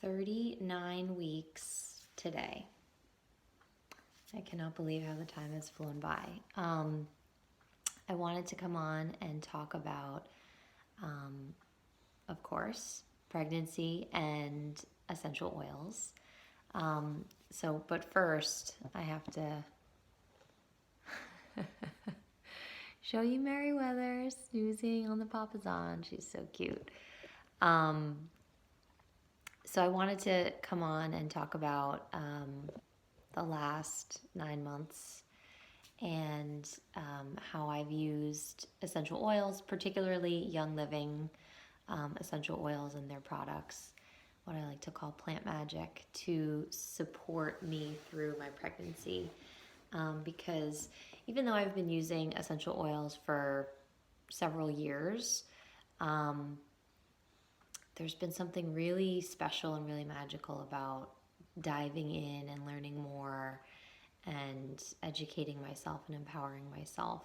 39 weeks today. I cannot believe how the time has flown by. I wanted to come on and talk about, of course, pregnancy and essential oils. But first, I have to show you Meriwether snoozing on the papasan. She's so cute. So I wanted to come on and talk about the last 9 months and how I've used essential oils, particularly Young Living essential oils and their products, what I like to call plant magic, to support me through my pregnancy. Because even though I've been using essential oils for several years, there's been something really special and really magical about diving in and learning more and educating myself and empowering myself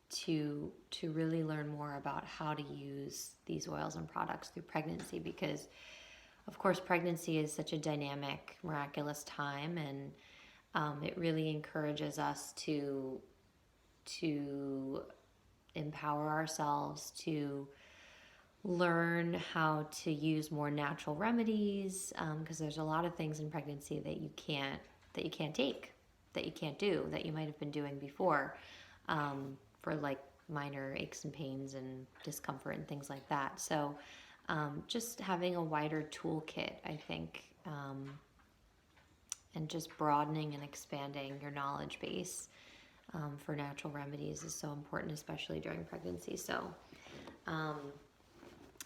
to really learn more about how to use these oils and products through pregnancy, because of course pregnancy is such a dynamic, miraculous time, and it really encourages us to empower ourselves, to learn how to use more natural remedies, because there's a lot of things in pregnancy that you can't take, that you can't do, that you might have been doing before, for like minor aches and pains and discomfort and things like that. So just having a wider toolkit, I think, and just broadening and expanding your knowledge base for natural remedies is so important, especially during pregnancy. So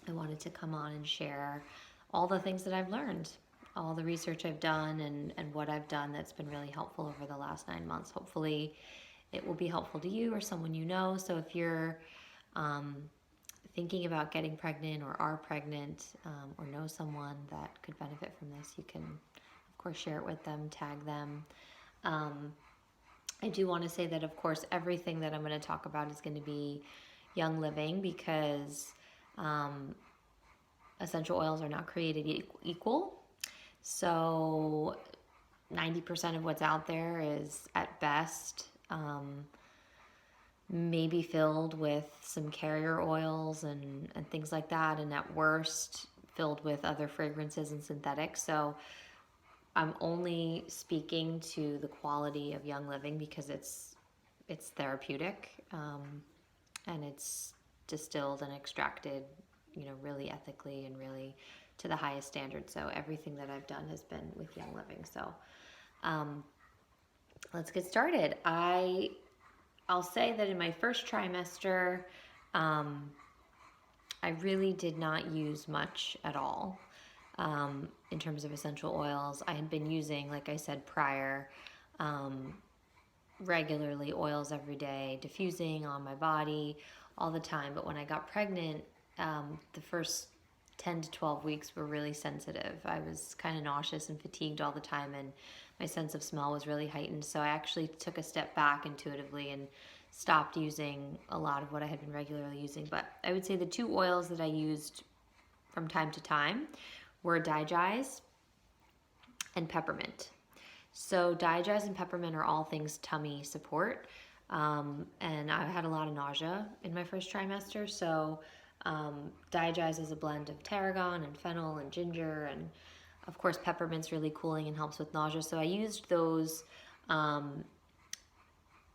I wanted to come on and share all the things that I've learned, all the research I've done, and what I've done that's been really helpful over the last 9 months. Hopefully it will be helpful to you or someone you know. So if you're thinking about getting pregnant or are pregnant, or know someone that could benefit from this, you can, of course, share it with them, tag them. I do want to say that, of course, everything that I'm going to talk about is going to be Young Living, because essential oils are not created equal. So 90% of what's out there is at best maybe filled with some carrier oils and things like that, and at worst filled with other fragrances and synthetics. So I'm only speaking to the quality of Young Living because it's therapeutic, and it's distilled and extracted, really ethically and really to the highest standard. So everything that I've done has been with Young Living. So let's get started. I'll say that in my first trimester, I really did not use much at all in terms of essential oils. I had been using, like I said prior, regularly oils every day, diffusing on my body all the time. But when I got pregnant, the first 10 to 12 weeks were really sensitive. I was kind of nauseous and fatigued all the time, and my sense of smell was really heightened. So I actually took a step back intuitively and stopped using a lot of what I had been regularly using. But I would say the two oils that I used from time to time were Digize and peppermint. So Digize and peppermint are all things tummy support. And I had a lot of nausea in my first trimester. So Digize is a blend of tarragon and fennel and ginger, and of course peppermint's really cooling and helps with nausea. So I used those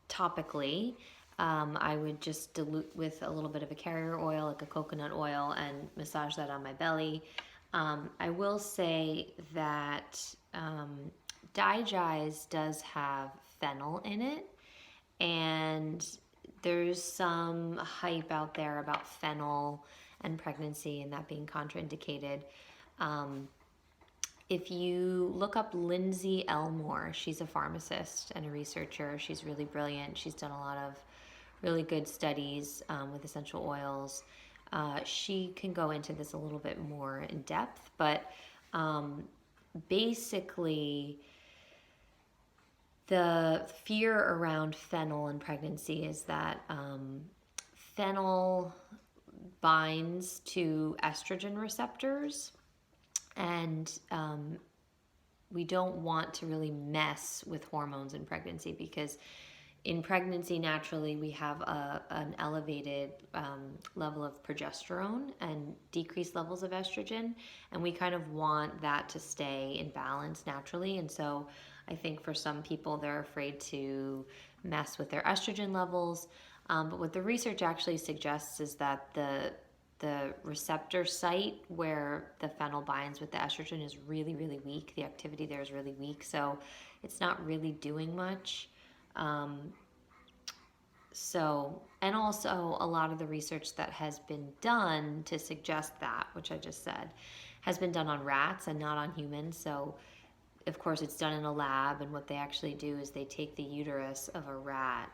topically. I would just dilute with a little bit of a carrier oil, like a coconut oil, and massage that on my belly. I will say that Digize does have fennel in it, and there's some hype out there about fennel and pregnancy and that being contraindicated. If you look up Lindsay Elmore, she's a pharmacist and a researcher. She's really brilliant. She's done a lot of really good studies with essential oils. She can go into this a little bit more in depth, but basically the fear around fennel in pregnancy is that fennel binds to estrogen receptors, And we don't want to really mess with hormones in pregnancy, because in pregnancy, naturally, we have an elevated level of progesterone and decreased levels of estrogen, and we kind of want that to stay in balance naturally. And so I think for some people, they're afraid to mess with their estrogen levels. But what the research actually suggests is that the receptor site where the fennel binds with the estrogen is really, really weak. The activity there is really weak, so it's not really doing much. And also a lot of the research that has been done to suggest that, which I just said, has been done on rats and not on humans. So of course it's done in a lab, and what they actually do is they take the uterus of a rat,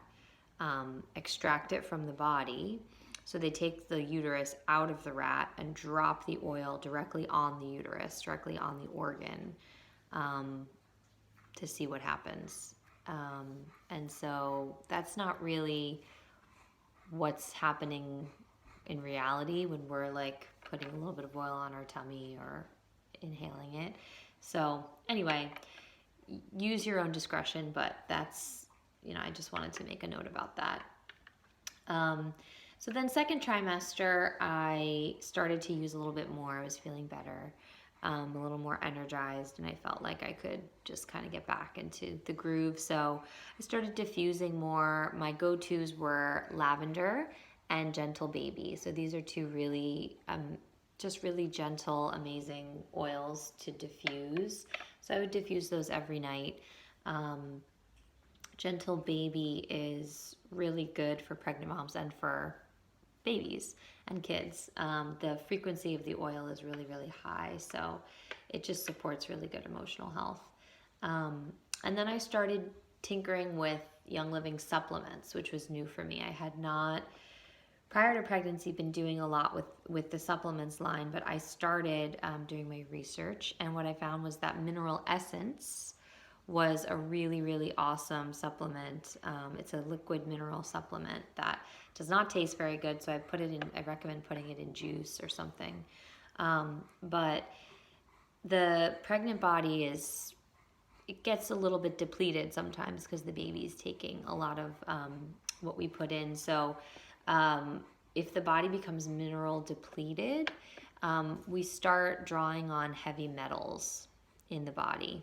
extract it from the body. So they take the uterus out of the rat and drop the oil directly on the uterus, directly on the organ, to see what happens. And so that's not really what's happening in reality when we're like putting a little bit of oil on our tummy or inhaling it. So anyway, use your own discretion, but that's, I just wanted to make a note about that. So then second trimester, I started to use a little bit more. I was feeling better, a little more energized, and I felt like I could just kind of get back into the groove. So I started diffusing more. My go-tos were lavender and gentle baby. So these are two really, just really gentle, amazing oils to diffuse. So I would diffuse those every night. Gentle baby is really good for pregnant moms and for babies and kids. The frequency of the oil is really, really high, so it just supports really good emotional health. And then I started tinkering with Young Living supplements, which was new for me. I had not, prior to pregnancy, been doing a lot with the supplements line, but I started doing my research, and what I found was that Mineral Essence was a really, really awesome supplement. It's a liquid mineral supplement that does not taste very good, so I recommend putting it in juice or something. But the pregnant body it gets a little bit depleted sometimes because the baby's taking a lot of what we put in. So if the body becomes mineral depleted, we start drawing on heavy metals in the body.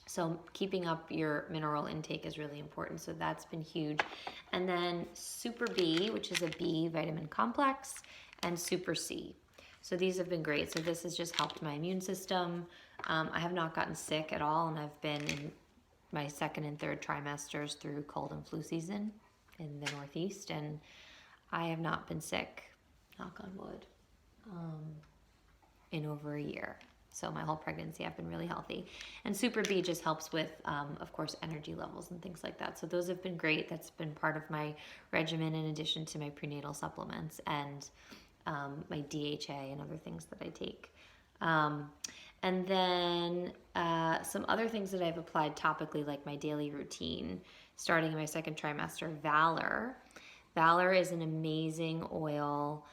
So keeping up your mineral intake is really important. So that's been huge. And then Super B, which is a B vitamin complex, and Super C. So these have been great. So this has just helped my immune system. I have not gotten sick at all, and I've been in my second and third trimesters through cold and flu season in the Northeast, and I have not been sick, knock on wood, in over a year. So my whole pregnancy, I've been really healthy. And Super B just helps with, of course, energy levels and things like that. So those have been great. That's been part of my regimen in addition to my prenatal supplements and my DHA and other things that I take. And then some other things that I've applied topically, like my daily routine, starting in my second trimester, Valor. Valor is an amazing oil.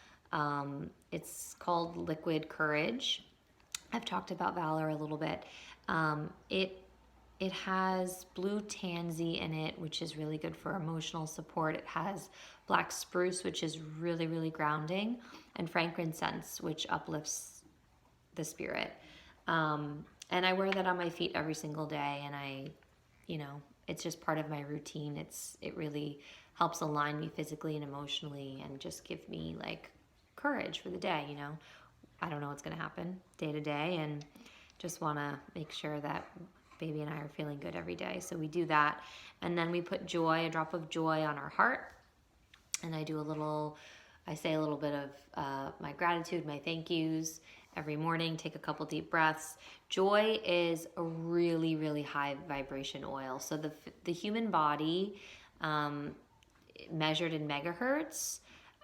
It's called Liquid Courage. I've talked about Valor a little bit. It has blue tansy in it, which is really good for emotional support. It has black spruce, which is really, really grounding, and frankincense, which uplifts the spirit. And I wear that on my feet every single day, and it's just part of my routine. It really helps align me physically and emotionally and just give me like courage for the day, I don't know what's going to happen day to day, and just want to make sure that baby and I are feeling good every day. So we do that. And then we put joy, a drop of joy on our heart. And I say a little bit of my gratitude, my thank yous every morning, take a couple deep breaths. Joy is a really, really high vibration oil. So the human body, measured in megahertz,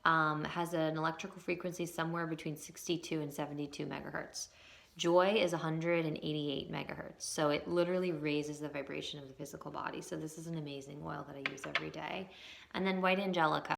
has an electrical frequency somewhere between 62 and 72 megahertz. Joy is 188 megahertz. So it literally raises the vibration of the physical body. So this is an amazing oil that I use every day. And then white angelica.